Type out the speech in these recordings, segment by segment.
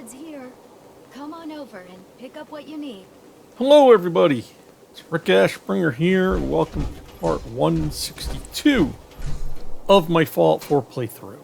Nuka-World's here. Come on over and pick up what you need. Hello, everybody. It's Rick Ashbringer here. Welcome to part 162 of my Fallout 4 playthrough.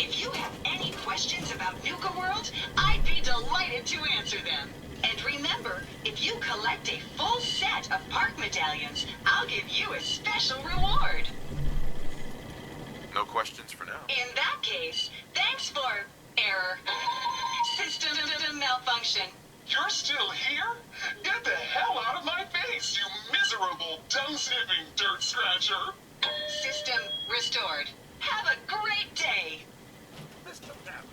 If you have any questions about Nuka-World, I'd be delighted to answer them. And remember, if you collect a full set of park medallions, I'll give you a special reward. No questions for now. In that case, thanks for error. System malfunction. You're still here? Get the hell out of my face, you miserable, dung-sniffing dirt scratcher! System restored. Have a great day. Mr. Pep,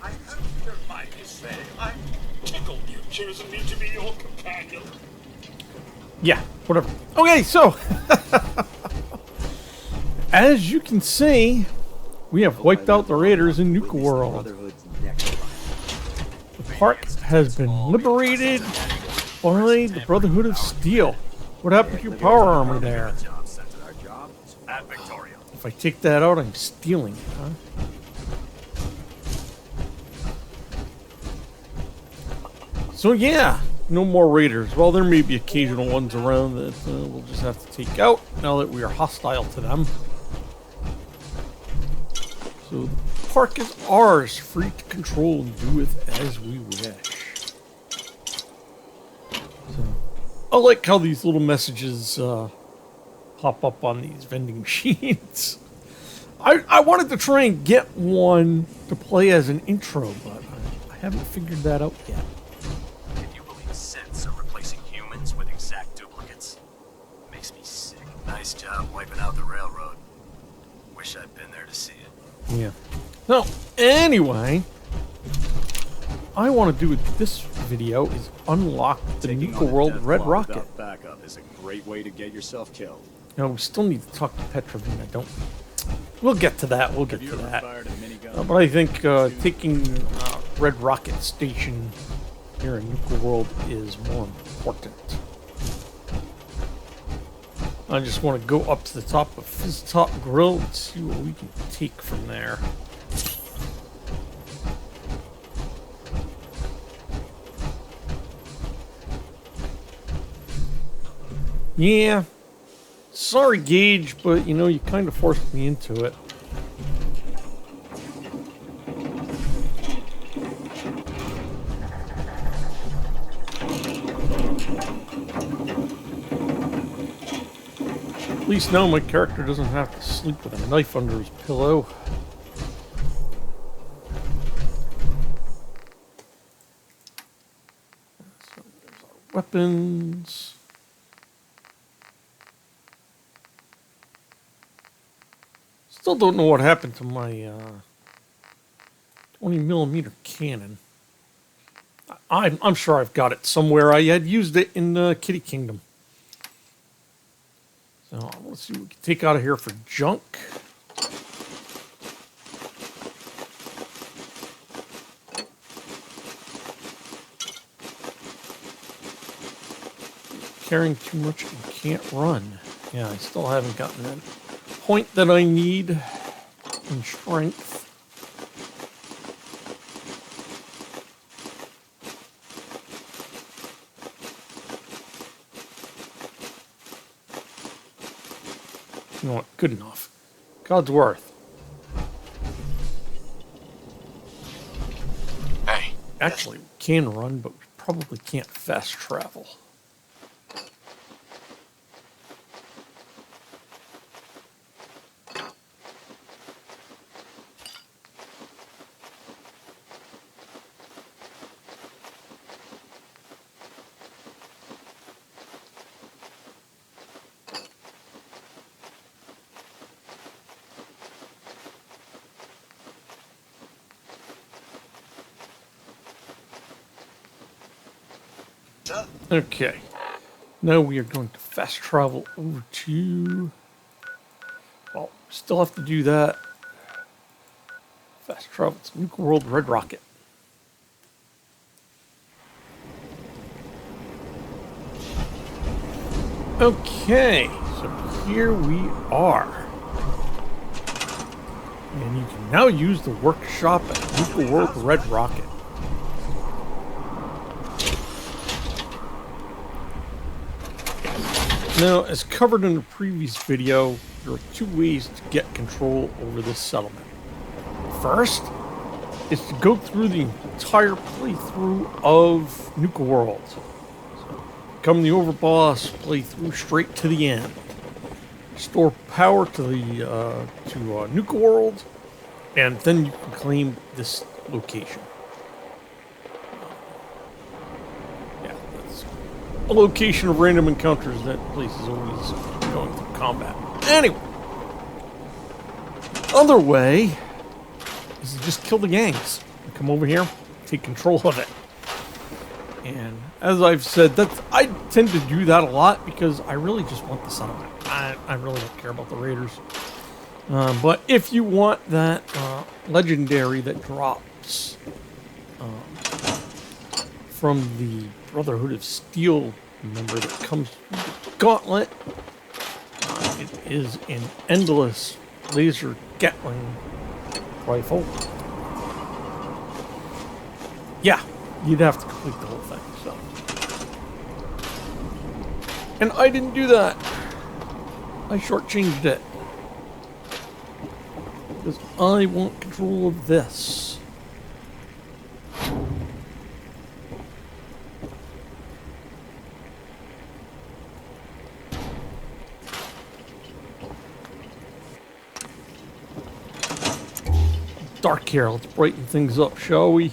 I heard your mighty say I'm tickled you choosing me to be your companion. Yeah, whatever. Okay, so as you can see, we have wiped out the raiders in Nuka-World. The park has been liberated by the Brotherhood of Steel. What happened to your power armor there? If I take that out, I'm stealing it, huh? So yeah, no more raiders. Well, there may be occasional ones around that we'll just have to take out now that we are hostile to them. So the park is ours, free to control and do with as we wish. So, I like how these little messages pop up on these vending machines. I wanted to try and get one to play as an intro, but I haven't figured that out yet. If you believe synths are replacing humans with exact duplicates, it makes me sick. Nice job wiping out the railroad. Wish I'd been there to see it. Yeah. So, anyway, I want to do with this video is unlock the Nuka-World Red Rocket. Backup is a great way to get yourself killed. Now, we still need to talk to Petrovina, don't we? We'll get to that, we'll get to that. But I think taking Red Rocket Station here in Nuka-World is more important. I just want to go up to the top of Fizz Top Grill and see what we can take from there. Yeah. Sorry, Gage, but, you know, you kind of forced me into it. At least now my character doesn't have to sleep with a knife under his pillow. So there's our weapons. Still don't know what happened to my 20mm cannon. I'm sure I've got it somewhere. I had used it in Kitty Kingdom. So let's see what we can take out of here for junk. Carrying too much and can't run. Yeah, I still haven't gotten that point that I need in strength. You know what? Good enough. God's worth. Hey. Actually, we can run, but we probably can't fast travel. sir. Okay. Now we are going to fast travel over to... Well, still have to do that. Fast travel to Nuka-World Red Rocket. Okay, so here we are. And you can now use the workshop at Nuka-World Red Rocket. Now, as covered in the previous video, there are two ways to get control over this settlement. First is to go through the entire playthrough of Nuka-World. So, become the overboss, play through straight to the end. Store power to the Nuka-World, and then you can claim this location. A location of random encounters. That place is always going through combat. Anyway, other way is to just kill the gangs. Come over here, take control of it. And as I've said, I tend to do that a lot because I really just want the settlement. I really don't care about the raiders. But if you want that legendary that drops from the Brotherhood of Steel member that comes through the gauntlet, it is an endless laser Gatling rifle. Yeah, you'd have to complete the whole thing. So, and I didn't do that. I shortchanged it because I want control of this. Dark here, let's brighten things up, shall we?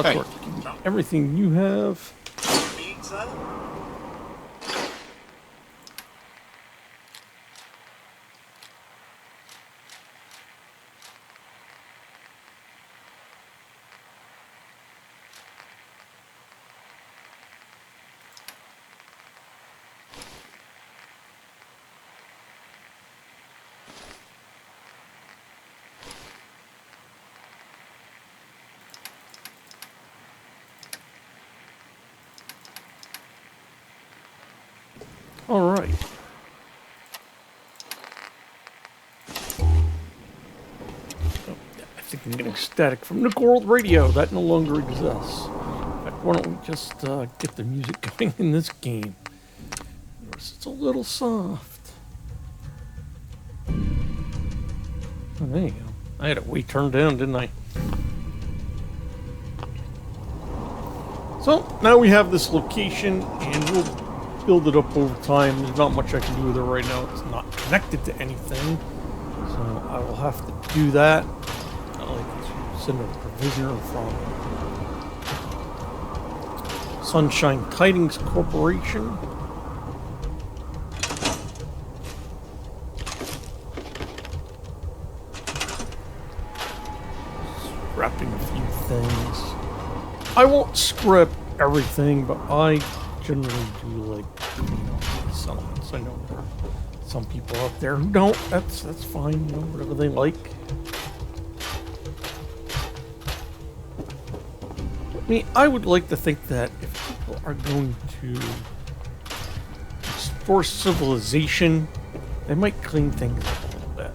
Hey. Everything you have. Pizza? All right. Oh, I think I'm getting static from Nuka-World Radio. That no longer exists. In fact, why don't we just get the music going in this game? Notice it's a little soft. Oh, there you go. I had it way turned down, didn't I? So, now we have this location, and we'll build it up over time. There's not much I can do with it right now. It's not connected to anything. So, I will have to do that. I'll like to send a provisioner from Sunshine Tidings Corporation. Scrapping a few things. I won't scrap everything, but I generally do like settlements. I know there are some people out there who don't. That's fine, you know, whatever they like. I mean, I would like to think that if people are going to explore civilization, they might clean things up a little bit.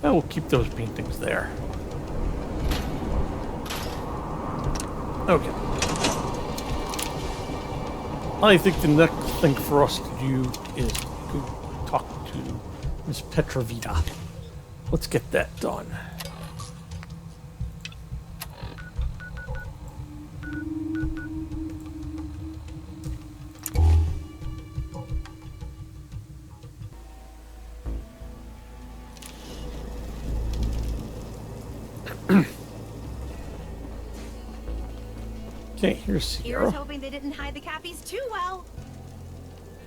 I will keep those paintings there. Okay. I think the next thing for us to do is go talk to Miss Petrovita. Let's get that done. Okay, here's Sierra. Here's hoping they didn't hide the Cappies too well.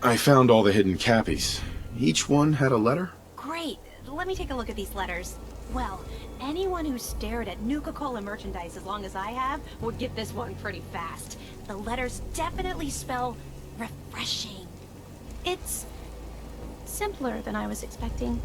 I found all the hidden Cappies. Each one had a letter? Great. Let me take a look at these letters. Well, anyone who stared at Nuka-Cola merchandise as long as I have would get this one pretty fast. The letters definitely spell refreshing. It's simpler than I was expecting.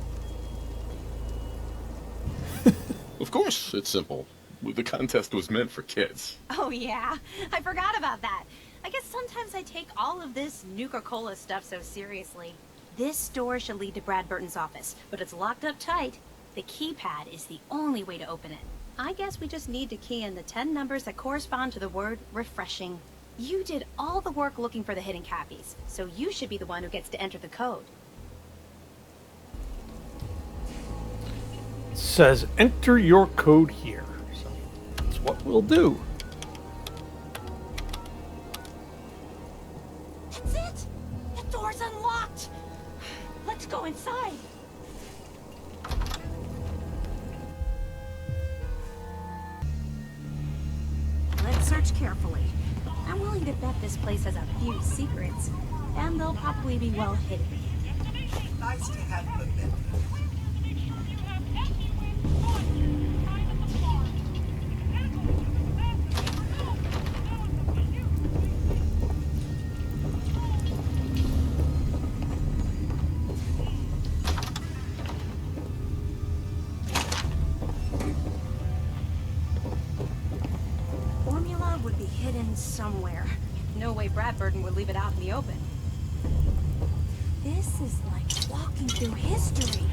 Of course, it's simple. The contest was meant for kids. Oh yeah, I forgot about that. I guess sometimes I take all of this Nuka-Cola stuff so seriously. This door should lead to Bradberton's office, but it's locked up tight. The keypad is the only way to open it. I guess we just need to key in the 10 numbers that correspond to the word refreshing. You did all the work looking for the hidden Cappies, so you should be the one who gets to enter the code. It says enter your code here. So that's what we'll do. That's it! The door's unlocked! Let's go inside. Let's search carefully. I'm willing to bet this place has a few secrets, and they'll probably be well hidden. Nice to have you again. Formula would be hidden somewhere. No way Bradberton would leave it out in the open. This is like walking through history.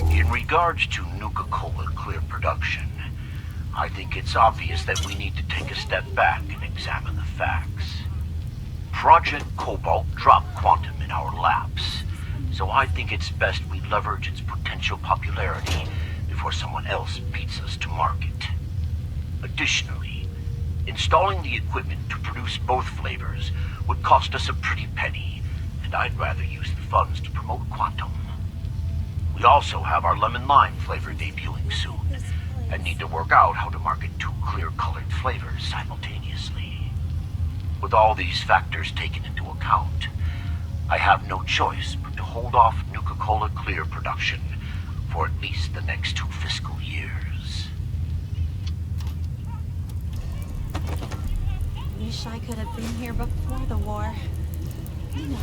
In regards to Nuka-Cola clear production, I think it's obvious that we need to take a step back and examine the facts. Project Cobalt dropped Quantum in our laps, so I think it's best we leverage its potential popularity before someone else beats us to market. Additionally, installing the equipment to produce both flavors would cost us a pretty penny, and I'd rather use the funds to promote Quantum. We also have our lemon lime flavor debuting soon, and need to work out how to market two clear-colored flavors simultaneously. With all these factors taken into account, I have no choice but to hold off Nuka-Cola clear production for at least the next 2 fiscal years. Wish I could have been here before the war. You know.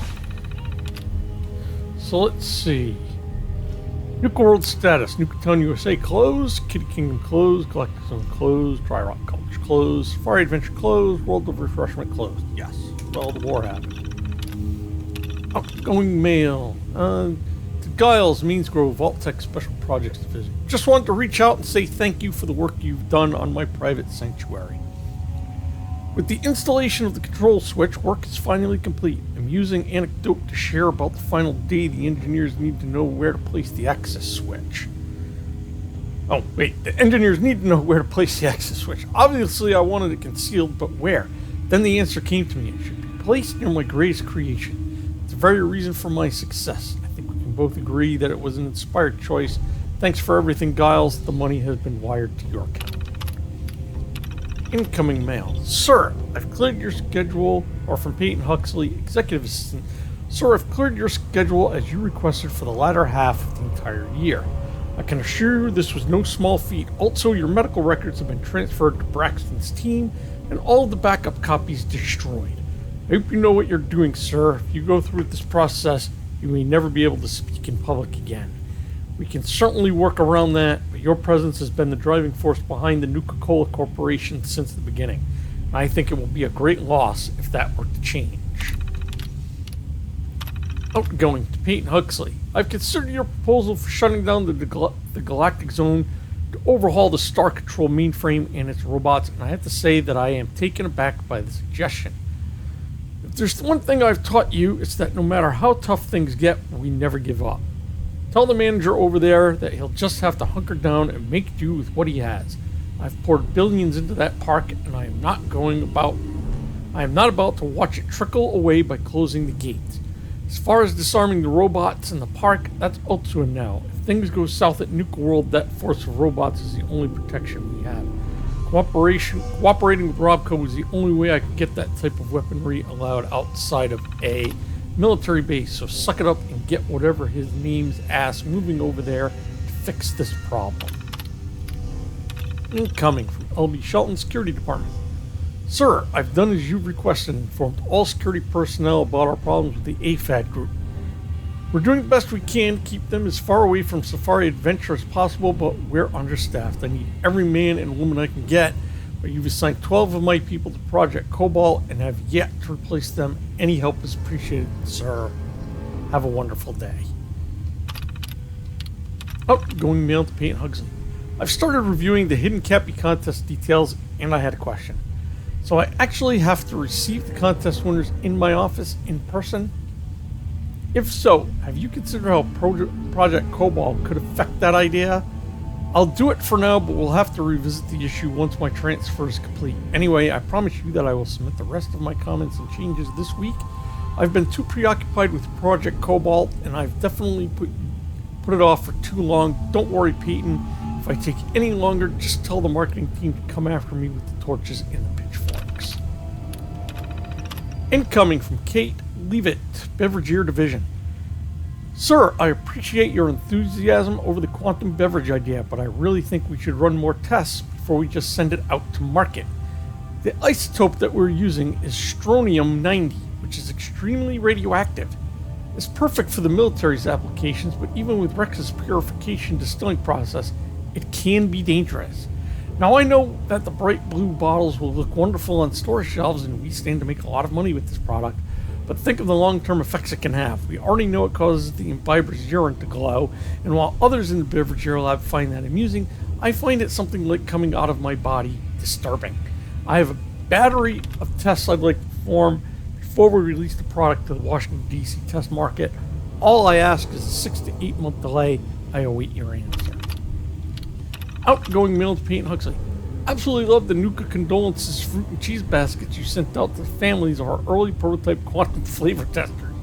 So let's see. Nuka-World status. Nuka-Town USA closed. Kitty Kingdom closed. Galactic Zone closed. Dry Rock College closed. Safari Adventure closed. World of Refreshment closed. Yes. Well, the war happened. Outgoing mail. To Giles, Means Grove, Vault-Tec Special Projects Division. Just wanted to reach out and say thank you for the work you've done on my private sanctuary. With the installation of the control switch, work is finally complete. I'm using anecdote to share about the final day the engineers need to know where to place the access switch. Oh, wait, the engineers need to know where to place the access switch. Obviously, I wanted it concealed, but where? Then the answer came to me. It should be placed near my greatest creation. It's the very reason for my success. I think we can both agree that it was an inspired choice. Thanks for everything, Giles. The money has been wired to your account. Incoming mail. Sir, I've cleared your schedule, or from Peyton Huxley, Executive Assistant. Sir, I've cleared your schedule as you requested for the latter half of the entire year. I can assure you this was no small feat. Also, your medical records have been transferred to Braxton's team, and all of the backup copies destroyed. I hope you know what you're doing, sir. If you go through this process, you may never be able to speak in public again. We can certainly work around that, but your presence has been the driving force behind the Nuka-Cola Corporation since the beginning. I think it will be a great loss if that were to change. Outgoing to Peyton Huxley. I've considered your proposal for shutting down the Galactic Zone to overhaul the Star Control mainframe and its robots, and I have to say that I am taken aback by the suggestion. If there's one thing I've taught you, it's that no matter how tough things get, we never give up. Tell the manager over there that he'll just have to hunker down and make do with what he has. I've poured billions into that park, and I am not about to watch it trickle away by closing the gates. As far as disarming the robots in the park, that's up to a now. If things go south at Nuka-World, that force of robots is the only protection we have. Cooperating with Robco was the only way I could get that type of weaponry allowed outside of a military base, so suck it up and get whatever his name's ass moving over there to fix this problem. Incoming from LB Shelton Security Department. Sir, I've done as you've requested and informed all security personnel about our problems with the AFAD group. We're doing the best we can to keep them as far away from Safari Adventure as possible, but we're understaffed. I need every man and woman I can get, but you've assigned 12 of my people to Project Cobalt and have yet to replace them. Any help is appreciated, sir. Have a wonderful day. Outgoing mail to Peyton Huxley. I've started reviewing the Hidden Cappy contest details, and I had a question. So I actually have to receive the contest winners in my office in person? If so, have you considered how Project Cobalt could affect that idea? I'll do it for now, but we'll have to revisit the issue once my transfer is complete. Anyway, I promise you that I will submit the rest of my comments and changes this week. I've been too preoccupied with Project Cobalt, and I've definitely put it off for too long. Don't worry, Peyton. If I take any longer, just tell the marketing team to come after me with the torches and the pitchforks. Incoming from Kate Leavitt, Beverageer Division. Sir, I appreciate your enthusiasm over the quantum beverage idea, but I really think we should run more tests before we just send it out to market. The isotope that we're using is strontium-90, which is extremely radioactive. It's perfect for the military's applications, but even with Rex's purification distilling process, it can be dangerous. Now I know that the bright blue bottles will look wonderful on store shelves, and we stand to make a lot of money with this product, but think of the long-term effects it can have. We already know it causes the imbiber's urine to glow, and while others in the beverage lab find that amusing, I find it something like coming out of my body disturbing. I have a battery of tests I'd like to perform before we release the product to the Washington, D.C. test market. All I ask is a 6 to 8 month delay. I await your answer. Outgoing mail to Peyton Huxley. Absolutely love the Nuka Condolences fruit and cheese baskets you sent out to the families of our early prototype quantum flavor testers.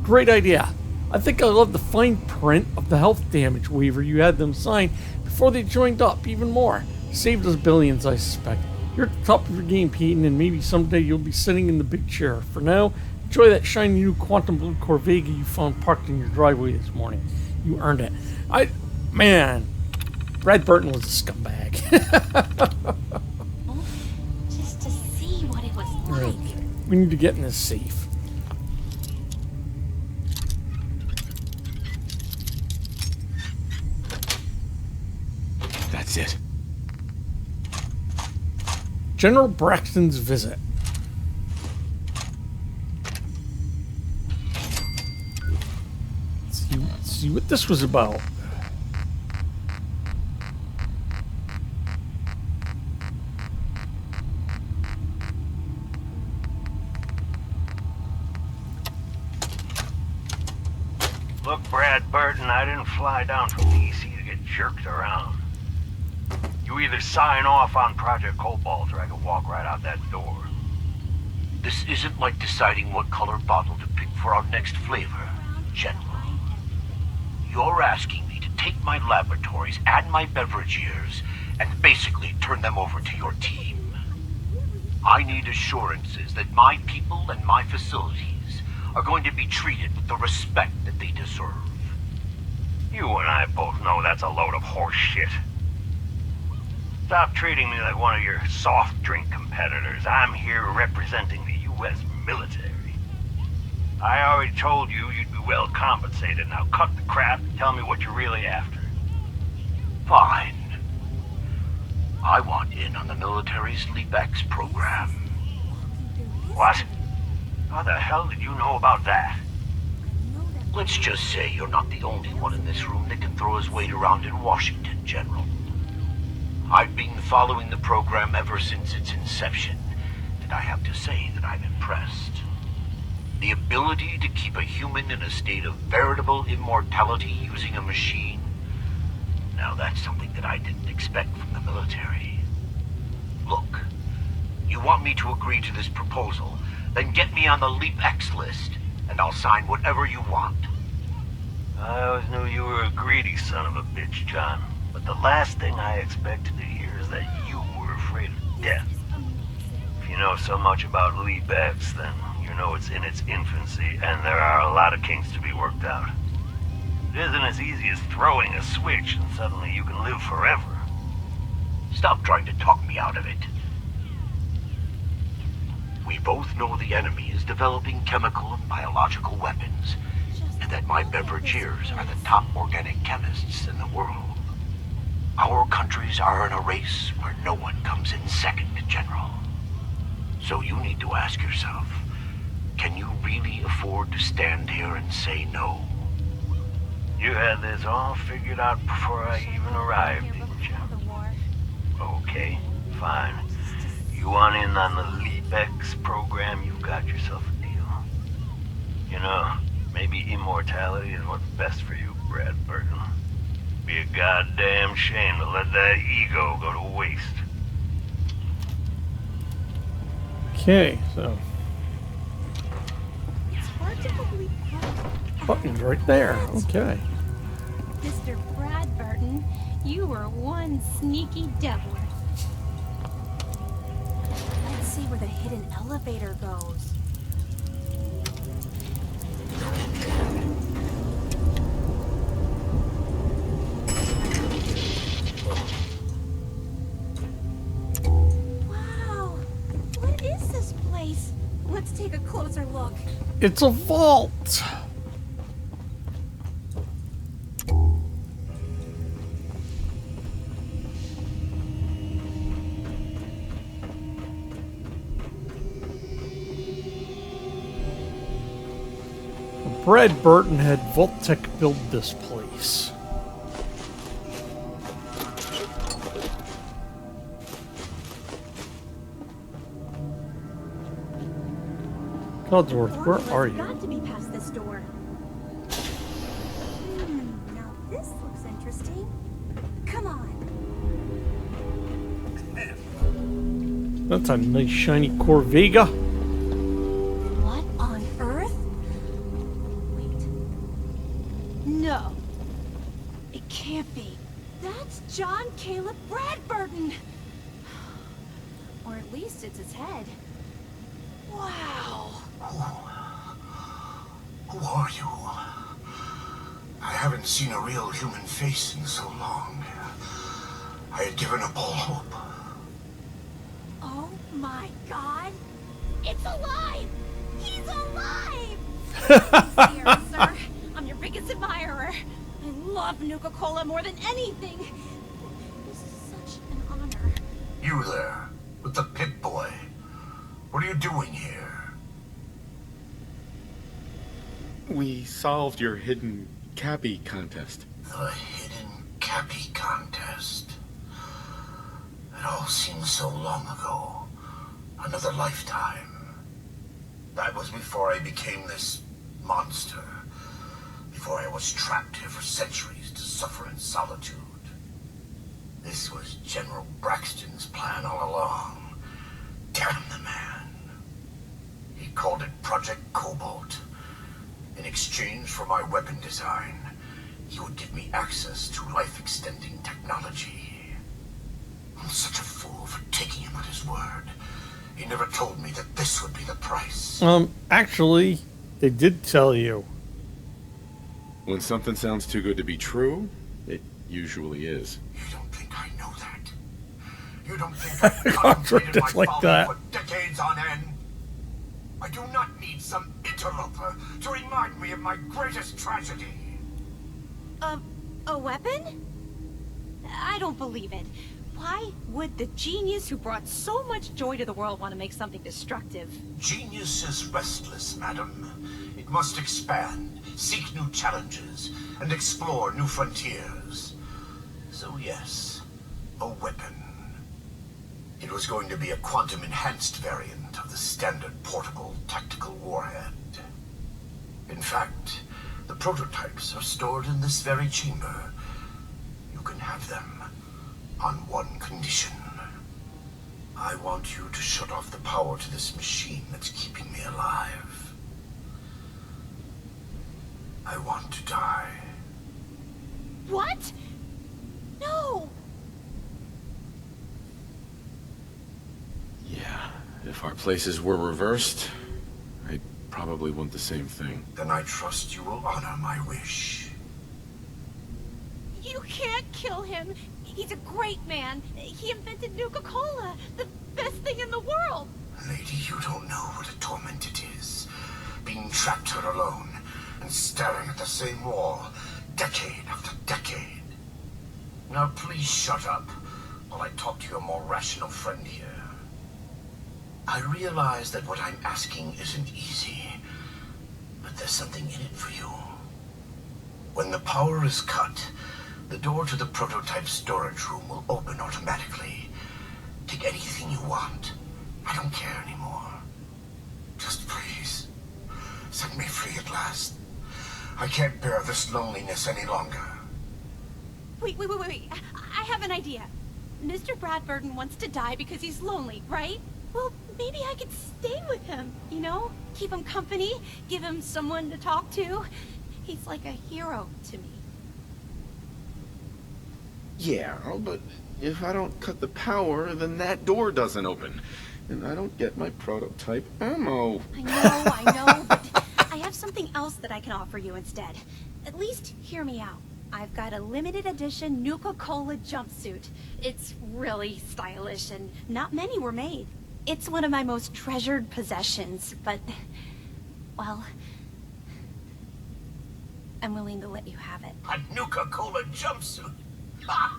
Great idea. I think I love the fine print of the health damage waiver you had them sign before they joined up even more. Saved us billions, I suspect. You're at the top of your game, Peyton, and maybe someday you'll be sitting in the big chair. For now, enjoy that shiny new quantum blue Corvega you found parked in your driveway this morning. You earned it. Bradberton was a scumbag. Just to see what it was like. Okay. We need to get in this safe. That's it. General Braxton's visit. Let's see what this was about. Look, Bradberton, I didn't fly down from D.C. to get jerked around. You either sign off on Project Cobalt or I can walk right out that door. This isn't like deciding what color bottle to pick for our next flavor, General. You're asking me to take my laboratories and my beverageers and basically turn them over to your team. I need assurances that my people and my facilities are going to be treated with the respect that they deserve. You and I both know that's a load of horse shit. Stop treating me like one of your soft drink competitors. I'm here representing the U.S. military. I already told you you'd be well compensated. Now cut the crap and tell me what you're really after. Fine. I want in on the military's Leap-X program. What? How the hell did you know about that? Let's just say you're not the only one in this room that can throw his weight around in Washington, General. I've been following the program ever since its inception, and I have to say that I'm impressed. The ability to keep a human in a state of veritable immortality using a machine, now that's something that I didn't expect from the military. Look, you want me to agree to this proposal, then get me on the Leap-X list, and I'll sign whatever you want. I always knew you were a greedy son of a bitch, John. But the last thing I expected to hear is that you were afraid of death. If you know so much about Leap-X, then you know it's in its infancy, and there are a lot of kinks to be worked out. It isn't as easy as throwing a switch and suddenly you can live forever. Stop trying to talk me out of it. We both know the enemy is developing chemical and biological weapons, and that my beverageers are the top organic chemists in the world. Our countries are in a race where no one comes in second, General. So you need to ask yourself, can you really afford to stand here and say no? You had this all figured out before I even arrived, didn't you? Okay, fine. You want in on the Leap-X program, you've got yourself a deal. You know, maybe immortality is what's best for you, Bradberton. Be a goddamn shame to let that ego go to waste. Okay, so It's hard to believe. button's right there. Okay. Mr. Bradberton, you were one sneaky devil. Let's see where the hidden elevator goes. Wow, what is this place? Let's take a closer look. It's a vault. Bradberton had Vault-Tec build this place. Codsworth, where are you? Got to be past this door. Now this looks interesting. Come on. That's a nice shiny Corvega. What on earth? Wait. No. It can't be. That's John-Caleb Bradberton. Or at least it's his head. Wow. Who are you? I haven't seen a real human face in so long. I had given up all hope. Oh my god. It's alive! He's alive! Here, sir. I'm your biggest admirer. I love Nuka-Cola more than anything. This is such an honor. You there, with the Pip-Boy. What are you doing here? We solved your hidden Cappy contest. The hidden Cappy contest. It all seems so long ago. Another lifetime. That was before I became this monster. Before I was trapped here for centuries to suffer in solitude. This was General Braxton's plan all along. Damn the man. He called it Project Cobalt. In exchange for my weapon design, he would give me access to life-extending technology. I'm such a fool for taking him at his word. He never told me that this would be the price. Actually, they did tell you. When something sounds too good to be true, it usually is. You don't think I know that? You don't think I've contemplated my like folly that. for decades on end? I do not need some iteration interloper to remind me of my greatest tragedy. A weapon? I don't believe it. Why would the genius who brought so much joy to the world want to make something destructive? Genius is restless, madam. It must expand, seek new challenges, and explore new frontiers. So yes, a weapon. It was going to be a quantum-enhanced variant of the standard portable tactical warhead. In fact, the prototypes are stored in this very chamber. You can have them on one condition. I want you to shut off the power to this machine that's keeping me alive. I want to die. What? No! Yeah, if our places were reversed, I'd probably want the same thing. Then I trust you will honor my wish. You can't kill him. He's a great man. He invented Nuka-Cola, the best thing in the world. Lady, you don't know what a torment it is. Being trapped here alone and staring at the same wall, decade after decade. Now please shut up while I talk to your more rational friend here. I realize that what I'm asking isn't easy, but there's something in it for you. When the power is cut, the door to the prototype storage room will open automatically. Take anything you want. I don't care anymore. Just please, set me free at last. I can't bear this loneliness any longer. Wait. I have an idea. Mr. Bradberton wants to die because he's lonely, right? Well, maybe I could stay with him, you know? Keep him company, give him someone to talk to. He's like a hero to me. Yeah, but if I don't cut the power, then that door doesn't open. And I don't get my prototype ammo. I know, but I have something else that I can offer you instead. At least hear me out. I've got a limited edition Nuka-Cola jumpsuit. It's really stylish and not many were made. It's one of my most treasured possessions, but, well, I'm willing to let you have it. A Nuka-Cola jumpsuit? Ha!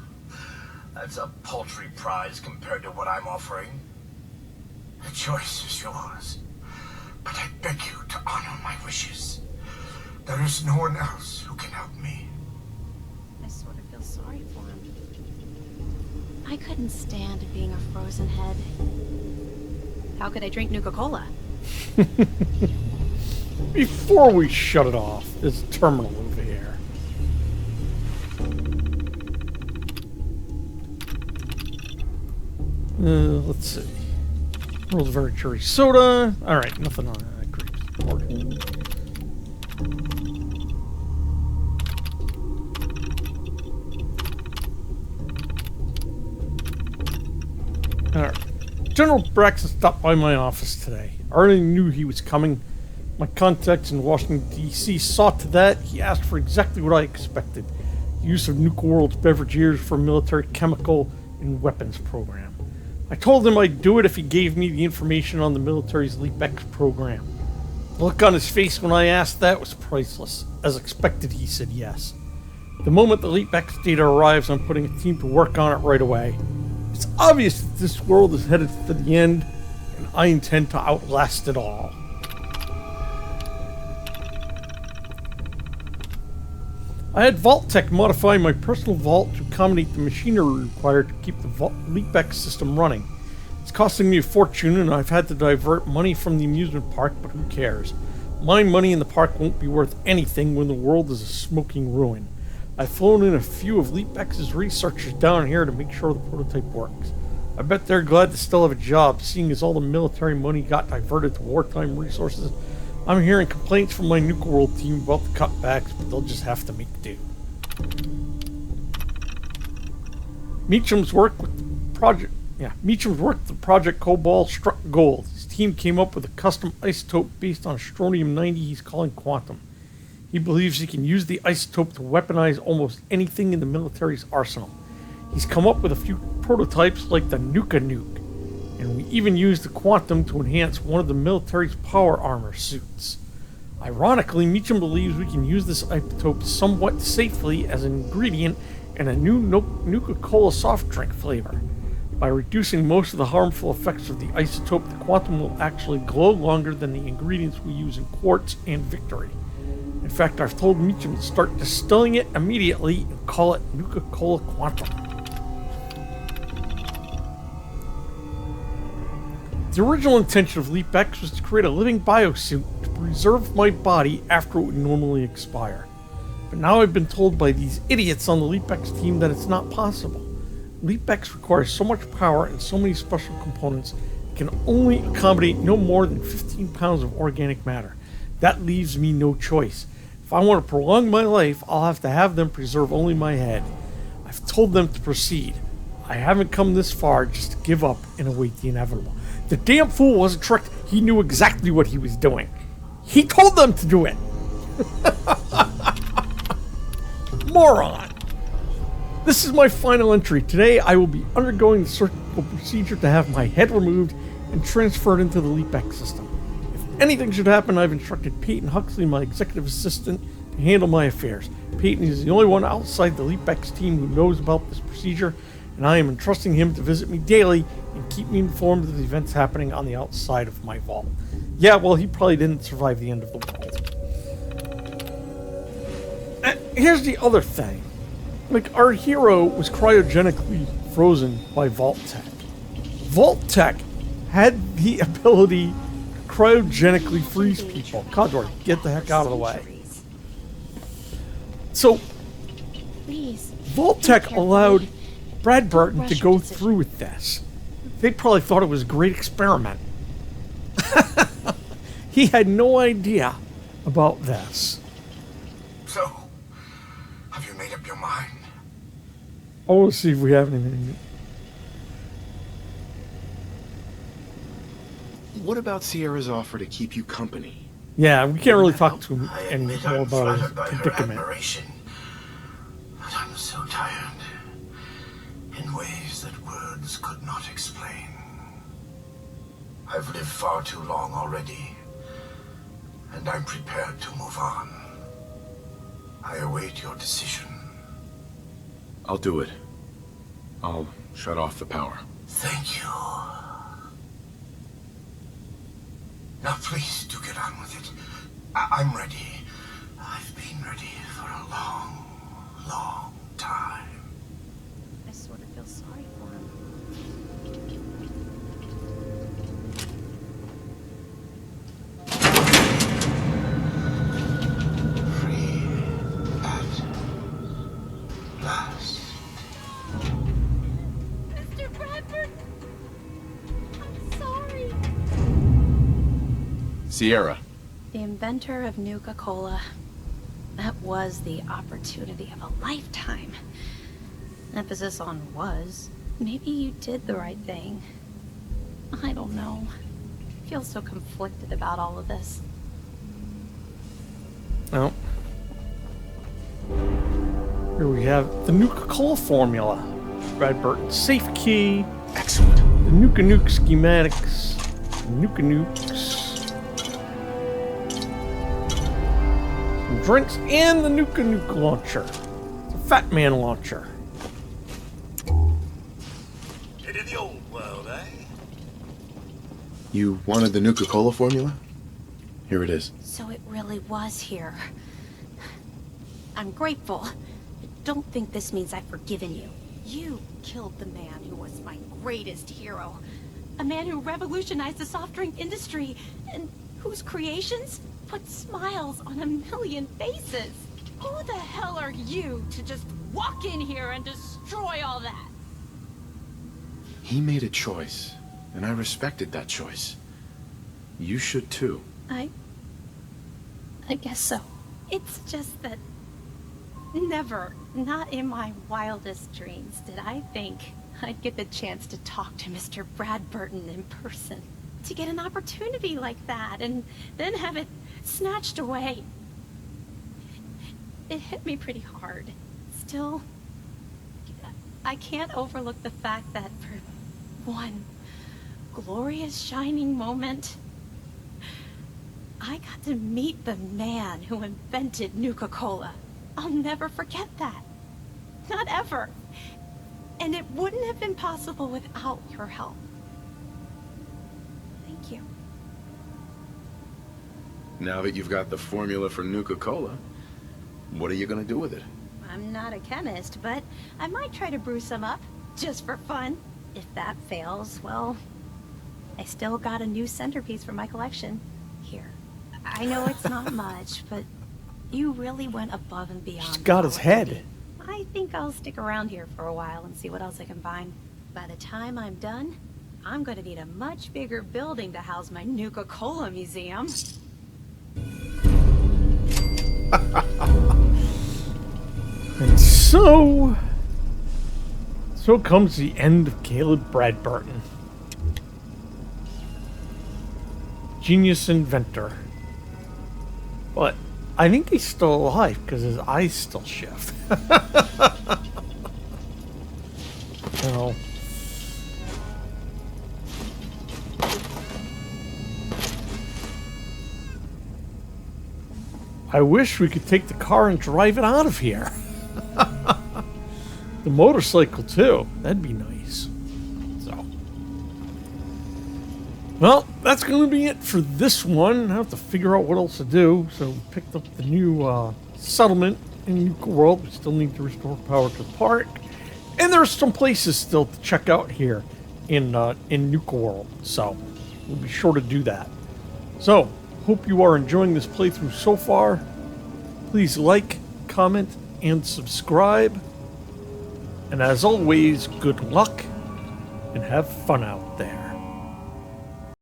That's a paltry prize compared to what I'm offering. The choice is yours, but I beg you to honor my wishes. There is no one else who can help me. I sort of feel sorry for him. I couldn't stand being a frozen head. How could I drink Nuka-Cola? Before we shut it off, there's a terminal over here. Let's see. World's very cherry soda. Alright, nothing on that. Grapes. Alright. General Braxton stopped by my office today. I already knew he was coming. My contacts in Washington, D.C. saw to that. He asked for exactly what I expected. The use of Nuka-World's beverage years for a military chemical and weapons program. I told him I'd do it if he gave me the information on the military's LEAP-X program. The look on his face when I asked that was priceless. As expected, he said yes. The moment the LEAP-X data arrives, I'm putting a team to work on it right away. It's obvious that this world is headed to the end, and I intend to outlast it all. I had Vault Tech modify my personal vault to accommodate the machinery required to keep the LEAP-X system running. It's costing me a fortune, and I've had to divert money from the amusement park, but who cares? My money in the park won't be worth anything when the world is a smoking ruin. I've flown in a few of LEAP-X's researchers down here to make sure the prototype works. I bet they're glad to still have a job, seeing as all the military money got diverted to wartime resources. I'm hearing complaints from my Nuka-World team about the cutbacks, but they'll just have to make do. Meacham's work with the Project Cobalt struck gold. His team came up with a custom isotope based on strontium-90 he's calling Quantum. He believes he can use the isotope to weaponize almost anything in the military's arsenal. He's come up with a few prototypes like the Nuka-Nuke, and we even used the Quantum to enhance one of the military's power armor suits. Ironically, Meacham believes we can use this isotope somewhat safely as an ingredient in a new Nuka-Cola soft drink flavor. By reducing most of the harmful effects of the isotope, the quantum will actually glow longer than the ingredients we use in Quartz and Victory. In fact, I've told Meacham to start distilling it immediately and call it Nuka-Cola Quantum. The original intention of Leap X was to create a living biosuit to preserve my body after it would normally expire. But now I've been told by these idiots on the Leap X team that it's not possible. Leap X requires so much power and so many special components, it can only accommodate no more than 15 pounds of organic matter. That leaves me no choice. If I want to prolong my life, I'll have to have them preserve only my head. I've told them to proceed. I haven't come this far just to give up and await the inevitable. The damn fool wasn't tricked. He knew exactly what he was doing. He told them to do it. Moron. This is my final entry. Today I will be undergoing the surgical procedure to have my head removed and transferred into the Leap X system. If anything should happen, I've instructed Peyton Huxley, my executive assistant, to handle my affairs. Peyton is the only one outside the Leap X team who knows about this procedure, and I am entrusting him to visit me daily and keep me informed of the events happening on the outside of my vault. Yeah, well, he probably didn't survive the end of the world. And here's the other thing. Like, our hero was cryogenically frozen by Vault Tech. Vault Tech had the ability to cryogenically freeze people. Condor, get the heck out of the way. So, Vault Tech allowed Bradberton to go through with this. They probably thought it was a great experiment. He had no idea about this. So, have you made up your mind? I want to see if we have anything. What about Sierra's offer to keep you company? Yeah, we can't really talk to him I any admit more I'm about his flattered by her predicament. admiration, but I'm so tired in ways that words could not explain. I've lived far too long already, and I'm prepared to move on. I await your decision. I'll do it. I'll shut off the power. Thank you. Now please do get on with it. I'm ready. I've been ready for a long, long time. I sort of feel sorry for him. Free at last. Mr. Bradford! I'm sorry. Sierra. The inventor of Nuka-Cola. That was the opportunity of a lifetime. Emphasis on was. Maybe you did the right thing. I don't know. I feel so conflicted about all of this. Well, here we have the Nuka-Cola formula. Bradberton's safe key. Excellent. The Nuka-Nuke schematics. Nuka-Nukes. Some drinks and the Nuka-Nuke launcher. It's a Fat Man launcher. Into the old world, eh? You wanted the Nuka-Cola formula? Here it is. So it really was here. I'm grateful. But don't think this means I've forgiven you. You killed the man who was my greatest hero. A man who revolutionized the soft drink industry and whose creations put smiles on a million faces. Who the hell are you to just walk in here and destroy all that? He made a choice, and I respected that choice. You should too. I guess so. It's just that never, not in my wildest dreams, did I think I'd get the chance to talk to Mr. Bradberton in person. To get an opportunity like that and then have it snatched away. It hit me pretty hard. Still, I can't overlook the fact that for one glorious shining moment, I got to meet the man who invented Nuka-Cola. I'll never forget that. Not ever. And it wouldn't have been possible without your help. Thank you. Now that you've got the formula for Nuka-Cola, what are you gonna do with it? I'm not a chemist, but I might try to brew some up, just for fun. If that fails, well, I still got a new centerpiece for my collection. Here. I know it's not much, but you really went above and beyond. He's got his head. I think I'll stick around here for a while and see what else I can find. By the time I'm done, I'm going to need a much bigger building to house my Nuka-Cola museum. And so comes the end of Caleb Bradberton. Genius inventor. But I think he's still alive because his eyes still shift. You know. I wish we could take the car and drive it out of here. The motorcycle too. That'd be nice. So, well, that's going to be it for this one. I have to figure out what else to do. So we picked up the new settlement in Nuka-World. We still need to restore power to the park, and there's some places still to check out here in Nuka-World. So we'll be sure to do that. So hope you are enjoying this playthrough so far. Please like, comment, and subscribe. And as always, good luck and have fun out there.